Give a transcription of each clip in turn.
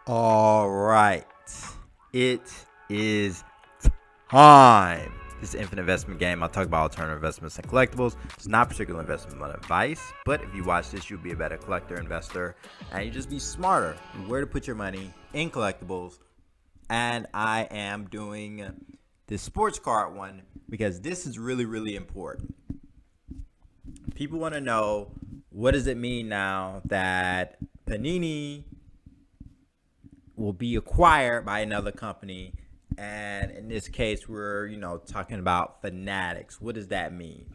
All right. It is time. This is Infinite Investment Game. I'll talk about alternative investments and collectibles. It's not particular investment advice, but if you watch this, you'll be a better collector, investor, and you just be smarter where to put your money in collectibles. And I am doing this sports card one because this is really, really important. People want to know, what does it mean now that Panini will be acquired by another company? And in this case, we're talking about Fanatics. What does that mean?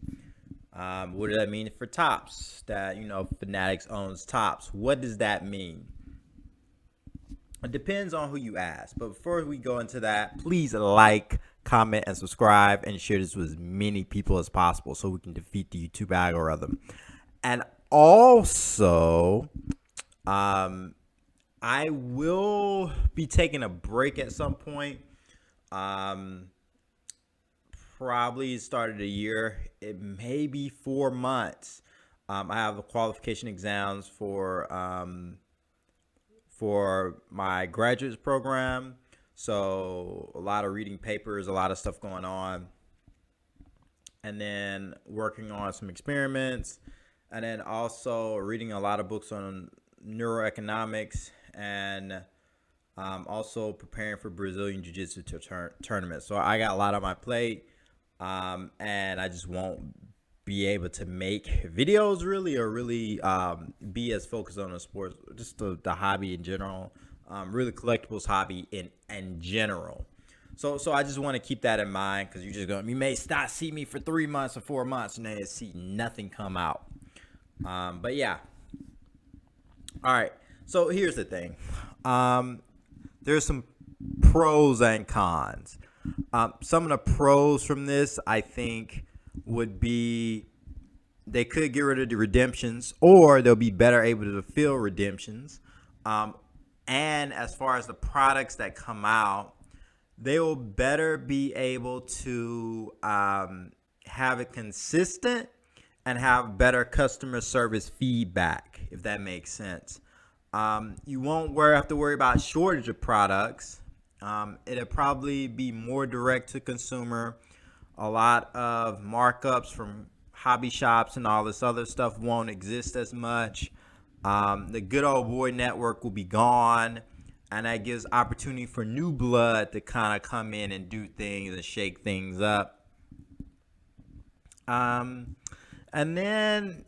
What does that mean for Tops? That Fanatics owns Tops. What does that mean? It depends on who you ask. But before we go into that, please like, comment, and subscribe, and share this with as many people as possible so we can defeat the YouTube algorithm. And also, I will be taking a break at some point. Probably start of the year. It may be 4 months. I have the qualification exams for my graduates program. So a lot of reading papers, a lot of stuff going on. And then working on some experiments. And then also reading a lot of books on neuroeconomics and also preparing for Brazilian Jiu-Jitsu tournament. So I got a lot on my plate, and I just won't be able to make videos really be as focused on the sports, just the hobby in general, really collectibles hobby in general. So I just want to keep that in mind because you may not see me for 3 months or 4 months and then see nothing come out. But yeah. All right. So here's the thing. There's some pros and cons. Some of the pros from this, I think, would be they could get rid of the redemptions, or they'll be better able to fulfill redemptions. And as far as the products that come out, they will better be able to have it consistent and have better customer service feedback, if that makes sense. You won't have to worry about shortage of products. It'll probably be more direct to consumer. A lot of markups from hobby shops and all this other stuff won't exist as much. The good old boy network will be gone, and that gives opportunity for new blood to kind of come in and do things and shake things up. And then,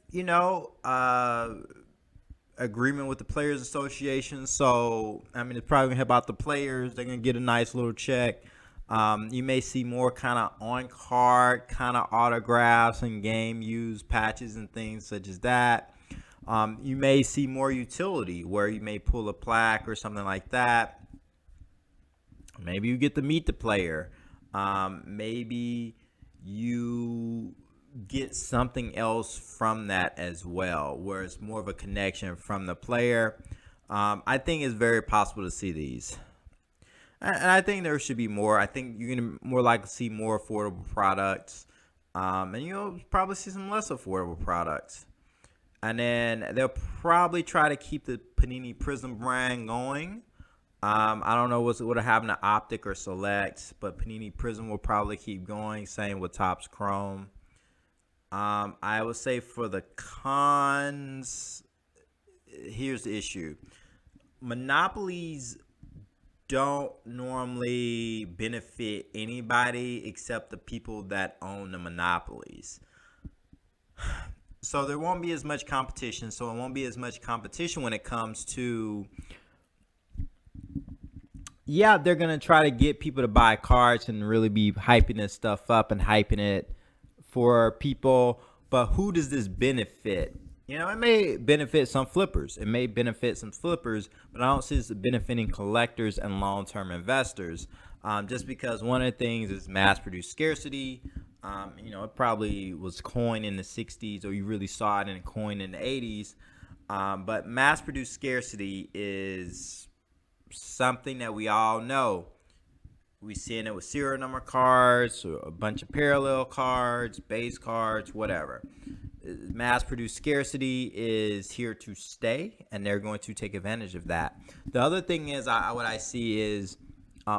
agreement with the Players Association. So, I mean, it's probably going to help out the players. They're going to get a nice little check. You may see more kind of on-card kind of autographs and game use patches and things such as that. You may see more utility where you may pull a plaque or something like that. Maybe you get to meet the player. Maybe you get something else from that as well, where it's more of a connection from the player. I think it's very possible to see these. And I think there should be more. I think you're going to more likely see more affordable products. And you'll probably see some less affordable products. And then they'll probably try to keep the Panini Prism brand going. I don't know what'll happen to Optic or Select, but Panini Prism will probably keep going. Same with Topps Chrome. I would say for the cons, here's the issue. Monopolies don't normally benefit anybody except the people that own the monopolies. So there won't be as much competition. So it won't be as much competition when it comes to, yeah, they're going to try to get people to buy cards and really be hyping this stuff up and hyping it for people. But who does this benefit? It may benefit some flippers. But I don't see this benefiting collectors and long-term investors. Just because one of the things is mass-produced scarcity. It probably was coined in the 60s, or you really saw it in a coin in the 80s. But mass-produced scarcity is something that we all know. We seeing it with serial number cards, or a bunch of parallel cards, base cards, whatever. mass-produced scarcity is here to stay, and they're going to take advantage of that. The other thing is, what I see is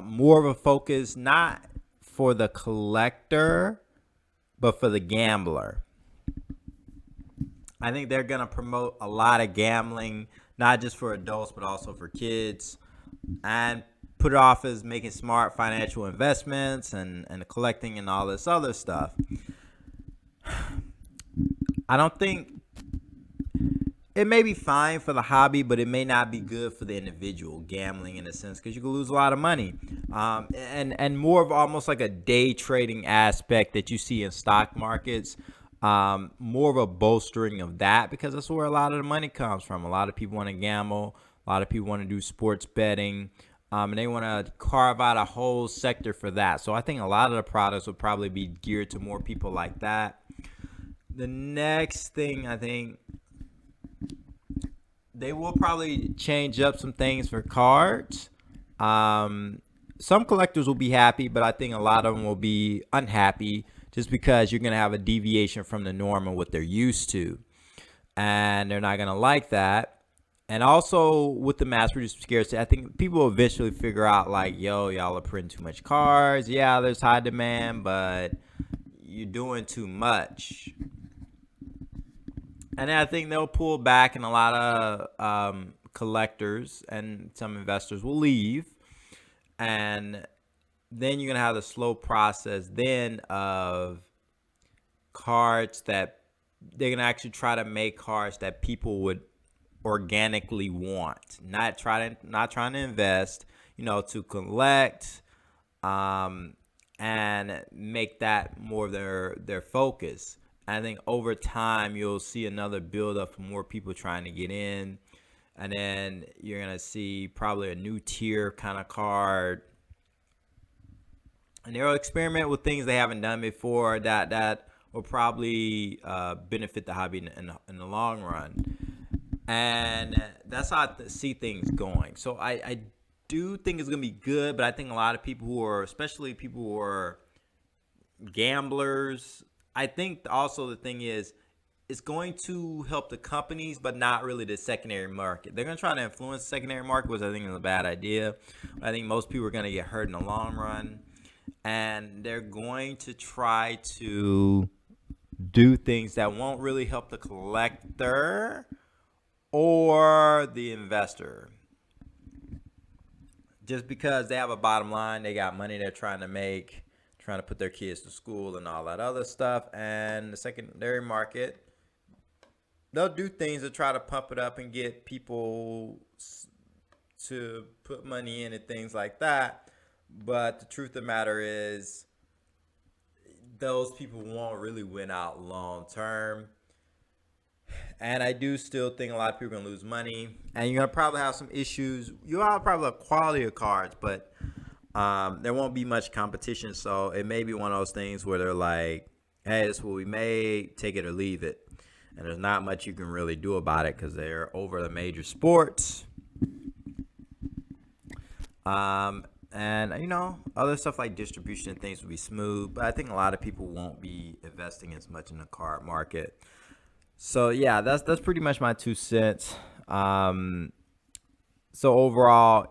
more of a focus not for the collector, but for the gambler. I think they're going to promote a lot of gambling, not just for adults, but also for kids, and put it off as making smart financial investments and collecting and all this other stuff. I don't think it may be fine for the hobby, but it may not be good for the individual gambling in a sense, because you can lose a lot of money. And more of almost like a day trading aspect that you see in stock markets. More of a bolstering of that, because that's where a lot of the money comes from. A lot of people want to gamble. A lot of people want to do sports betting. And they want to carve out a whole sector for that. So I think a lot of the products would probably be geared to more people like that. The next thing, I think they will probably change up some things for cards. Some collectors will be happy, but I think a lot of them will be unhappy, just because you're going to have a deviation from the norm and what they're used to. And they're not going to like that. And also with the mass-produced scarcity, I think people will eventually figure out, like, yo, y'all are printing too much cards. Yeah, there's high demand, but you're doing too much. And I think they'll pull back, and a lot of collectors and some investors will leave. And then you're going to have the slow process then of cards that they're going to actually try to make cards that people would organically want, not trying to invest, to collect, and make that more of their focus. I think over time you'll see another build up for more people trying to get in, and then you're gonna see probably a new tier kind of card, and they'll experiment with things they haven't done before that will probably benefit the hobby in the long run. And that's how I see things going. So I do think it's going to be good, but I think a lot of people especially people who are gamblers, I think also the thing is, it's going to help the companies, but not really the secondary market. They're going to try to influence the secondary market, which I think is a bad idea. I think most people are going to get hurt in the long run. And they're going to try to do things that won't really help the collector or the investor, just because they have a bottom line, they got money they're trying to make, trying to put their kids to school and all that other stuff. And the secondary market, they'll do things to try to pump it up and get people to put money in and things like that. But the truth of the matter is, those people won't really win out long term. And I do still think a lot of people are going to lose money. And you're going to probably have some issues. You'll have probably a quality of cards, but there won't be much competition. So it may be one of those things where they're like, hey, this is what we made, take it or leave it. And there's not much you can really do about it because they're over the major sports. And, other stuff like distribution and things will be smooth. But I think a lot of people won't be investing as much in the card market. So yeah, that's pretty much my 2 cents. So overall,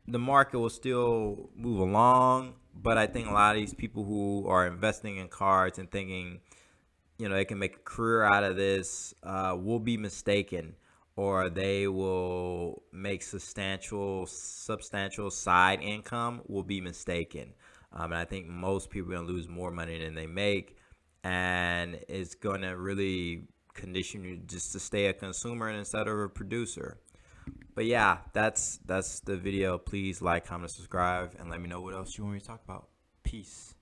the market will still move along, but I think a lot of these people who are investing in cards and thinking, they can make a career out of this, will be mistaken, or they will make substantial side income will be mistaken. And I think most people are going to lose more money than they make. And it's going to really condition you just to stay a consumer instead of a producer. But yeah, that's the video. Please like, comment, subscribe, and let me know what else you want me to talk about. Peace.